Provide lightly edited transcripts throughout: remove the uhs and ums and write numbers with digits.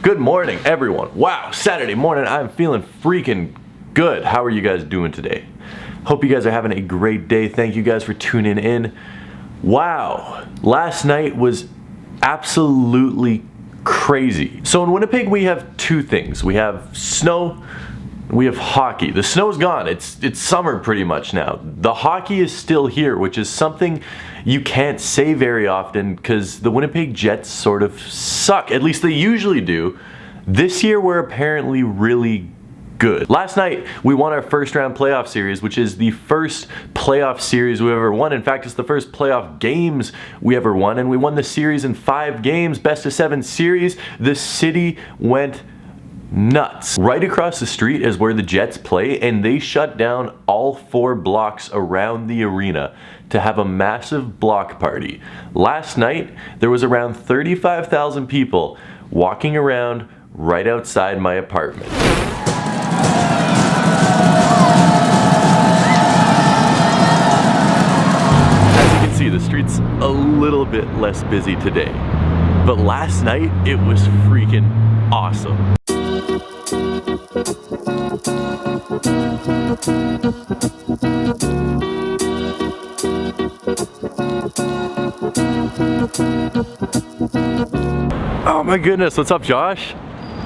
Good morning, everyone. Wow, Saturday morning, I'm feeling freaking good. How are you guys doing today? Hope you guys are having a great day. Thank you guys for tuning in. Wow, last night was absolutely crazy. So in Winnipeg, we have two things. We have snow, we have hockey. The snow's gone. It's summer pretty much now. The hockey is still here, which is something you can't say very often because the Winnipeg Jets sort of suck. At least they usually do. This year we're apparently really good. Last night we won our first round playoff series, which is the first playoff series we've ever won. In fact, it's the first playoff games we ever won, and we won the series in 5 games, best of 7 series. The city went nuts. Right across the street is where the Jets play, and they shut down all 4 blocks around the arena to have a massive block party. Last night, there was around 35,000 people walking around right outside my apartment. As you can see, the street's a little bit less busy today, but last night, it was freaking awesome. Oh my goodness, what's up, Josh?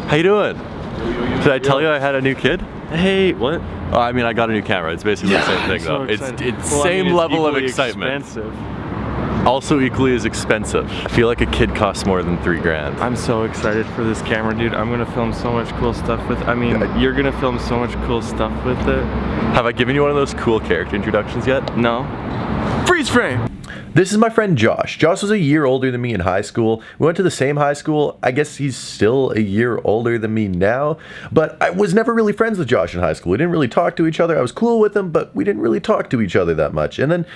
How you doing? Did I tell you I had a new kid? Hey, what? Oh, I mean, I got a new camera. It's basically the same thing, though. It's same level of excitement. Expensive. Also equally as expensive. I feel like a kid costs more than $3 grand. I'm so excited for this camera, dude. I'm gonna film so much cool stuff with. I mean, you're gonna film so much cool stuff with it. Have I given you one of those cool character introductions yet? No. Freeze frame. This is my friend Josh. Josh was a year older than me in high school. We went to the same high school. I guess he's still a year older than me now, but I was never really friends with Josh in high school. We didn't really talk to each other. I was cool with him, but we didn't really talk to each other that much. And then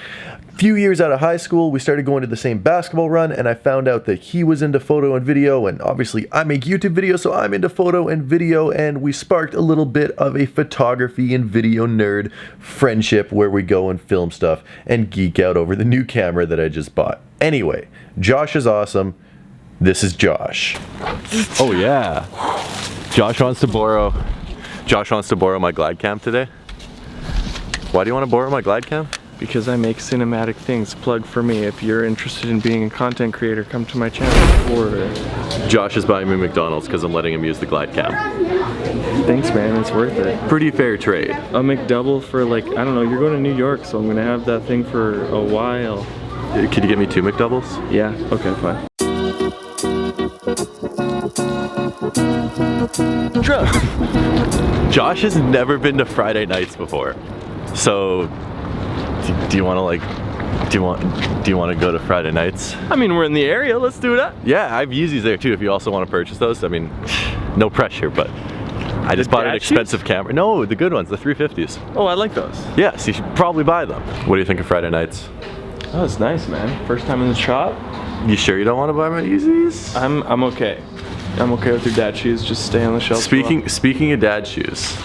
a few years out of high school, we started going to the same basketball run, and I found out that he was into photo and video, and obviously I make YouTube videos, so I'm into photo and video, and we sparked a little bit of a photography and video nerd friendship where we go and film stuff and geek out over the new camera that I just bought. Anyway, Josh is awesome. This is Josh. Oh yeah. Josh wants to borrow my GlideCam today. Why do you want to borrow my GlideCam? Because I make cinematic things. Plug for me. If you're interested in being a content creator, come to my channel. Or Josh is buying me McDonald's because I'm letting him use the GlideCam. Thanks, man. It's worth it. Pretty fair trade. A McDouble for like, I don't know, you're going to New York, so I'm going to have that thing for a while. Could you get me 2 McDoubles? Yeah, okay, fine. Josh has never been to Friday nights before. So do you want to go to Friday nights? I mean, we're in the area, let's do that. Yeah, I have Yeezys there too if you also want to purchase those. I mean, no pressure, but I just bought an expensive camera. No, the good ones, the 350s. Oh, I like those. Yes, you should probably buy them. What do you think of Friday nights? Oh, it's nice, man. First time in the shop. You sure you don't want to buy my Yeezys? I'm okay. I'm okay with your dad shoes. Just stay on the shelf. Speaking of dad shoes,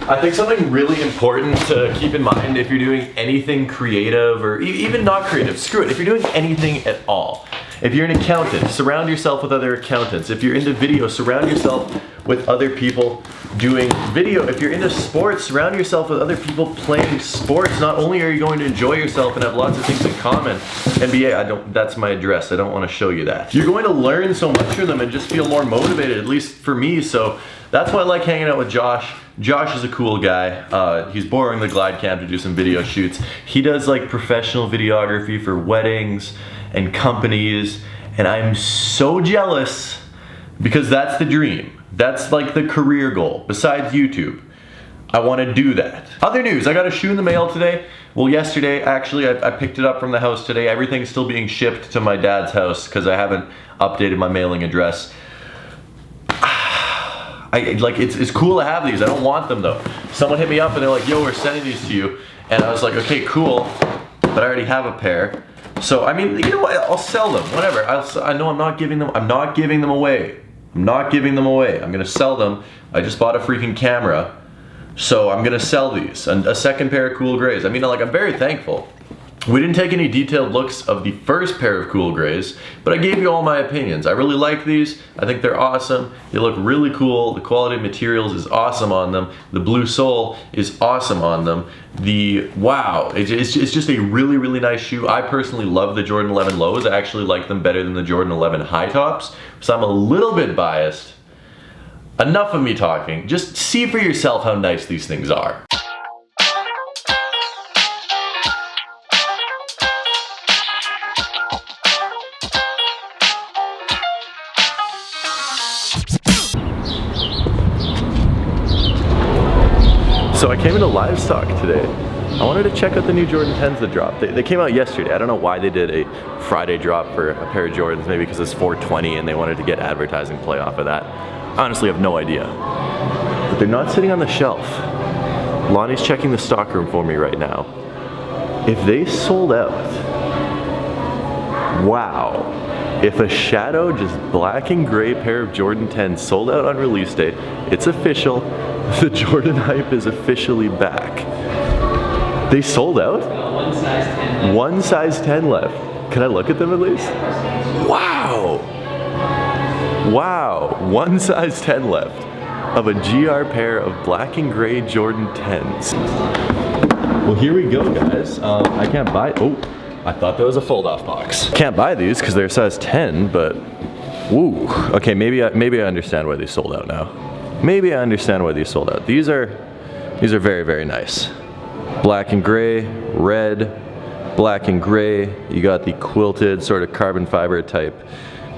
I think something really important to keep in mind if you're doing anything creative or even not creative, screw it, if you're doing anything at all. If you're an accountant, surround yourself with other accountants. If you're into video, surround yourself with other people doing video. If you're into sports, surround yourself with other people playing sports. Not only are you going to enjoy yourself and have lots of things in common, NBA, that's my address, I don't want to show you that. You're going to learn so much from them and just feel more motivated, at least for me, so that's why I like hanging out with Josh. Josh is a cool guy. He's borrowing the GlideCam to do some video shoots. He does like professional videography for weddings and companies, and I'm so jealous because that's the dream. That's like the career goal, besides YouTube. I want to do that. Other news, I got a shoe in the mail today. Well, yesterday, actually, I picked it up from the house today. Everything's still being shipped to my dad's house because I haven't updated my mailing address. It's cool to have these. I don't want them though. Someone hit me up and they're like, yo, we're sending these to you. And I was like, okay, cool, but I already have a pair. So, I mean, you know what, I'll sell them, whatever. I know I'm not giving them away. I'm gonna sell them. I just bought a freaking camera. So I'm gonna sell these. And a second pair of cool grays. I mean, like, I'm very thankful. We didn't take any detailed looks of the first pair of cool grays, but I gave you all my opinions. I really like these. I think they're awesome. They look really cool. The quality of materials is awesome on them. The blue sole is awesome on them. It's just a really, really nice shoe. I personally love the Jordan 11 lows. I actually like them better than the Jordan 11 high tops, so I'm a little bit biased. Enough of me talking. Just see for yourself how nice these things are. So I came into Livestock today. I wanted to check out the new Jordan 10s that dropped. They came out yesterday. I don't know why they did a Friday drop for a pair of Jordans, maybe because it's 420 and they wanted to get advertising play off of that. Honestly, I have no idea. But they're not sitting on the shelf. Lonnie's checking the stockroom for me right now. If they sold out, wow. If a shadow, just black and gray pair of Jordan 10s sold out on release day, it's official. The Jordan hype is officially back. They sold out? One size 10. One size 10 left. Can I look at them at least? Wow. Wow. One size 10 left of a GR pair of black and gray Jordan 10s. Well, here we go, guys. I can't buy. Oh, I thought that was a fold-off box. Can't buy these because they're a size 10, but woo. Okay, maybe I understand why they sold out now. Maybe I understand why these sold out. These are very, very nice. Black and gray, red, black and gray. You got the quilted sort of carbon fiber type,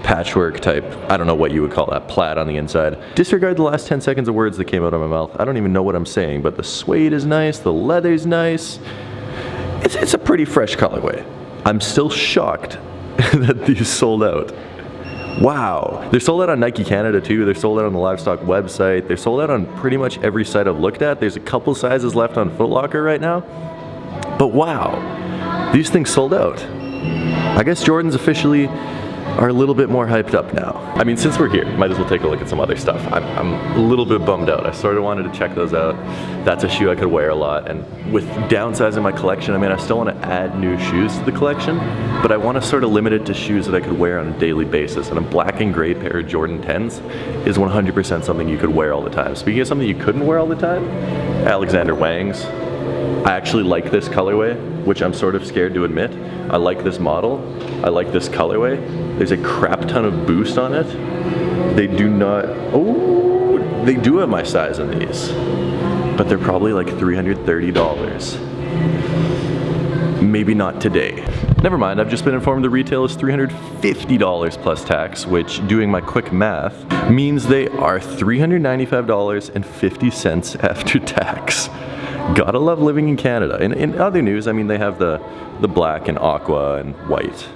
patchwork type, I don't know what you would call that, plaid on the inside. Disregard the last 10 seconds of words that came out of my mouth. I don't even know what I'm saying, but the suede is nice, the leather's nice. It's a pretty fresh colorway. I'm still shocked that these sold out. Wow. They're sold out on Nike Canada too. They're sold out on the Livestock website. They're sold out on pretty much every site I've looked at. There's a couple sizes left on Foot Locker right now. But wow, these things sold out. I guess Jordans officially are a little bit more hyped up now. I mean, since we're here, might as well take a look at some other stuff. I'm a little bit bummed out. I sort of wanted to check those out. That's a shoe I could wear a lot, and with downsizing my collection, I mean, I still want to add new shoes to the collection, but I want to sort of limit it to shoes that I could wear on a daily basis, and a black and gray pair of Jordan 10s is 100% something you could wear all the time. Speaking of something you couldn't wear all the time, Alexander Wang's. I actually like this colorway, which I'm sort of scared to admit. I like this model. I like this colorway. There's a crap ton of boost on it. They do not, oh, they do have my size in these, but they're probably like $330. Maybe not today. Never mind, I've just been informed the retail is $350 plus tax, which, doing my quick math, means they are $395.50 after tax. Gotta love living in Canada. In other news, I mean, they have the black and aqua and white.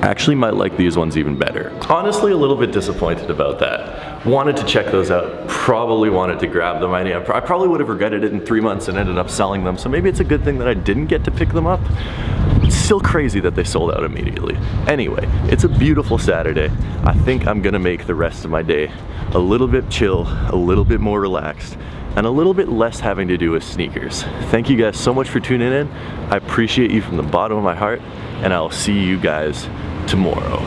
Actually might like these ones even better. Honestly, a little bit disappointed about that. Wanted to check those out, probably wanted to grab them. I probably would have regretted it in 3 months and ended up selling them, so maybe it's a good thing that I didn't get to pick them up. It's still crazy that they sold out immediately. Anyway, it's a beautiful Saturday. I think I'm gonna make the rest of my day a little bit chill, a little bit more relaxed, and a little bit less having to do with sneakers. Thank you guys so much for tuning in. I appreciate you from the bottom of my heart, and I'll see you guys tomorrow.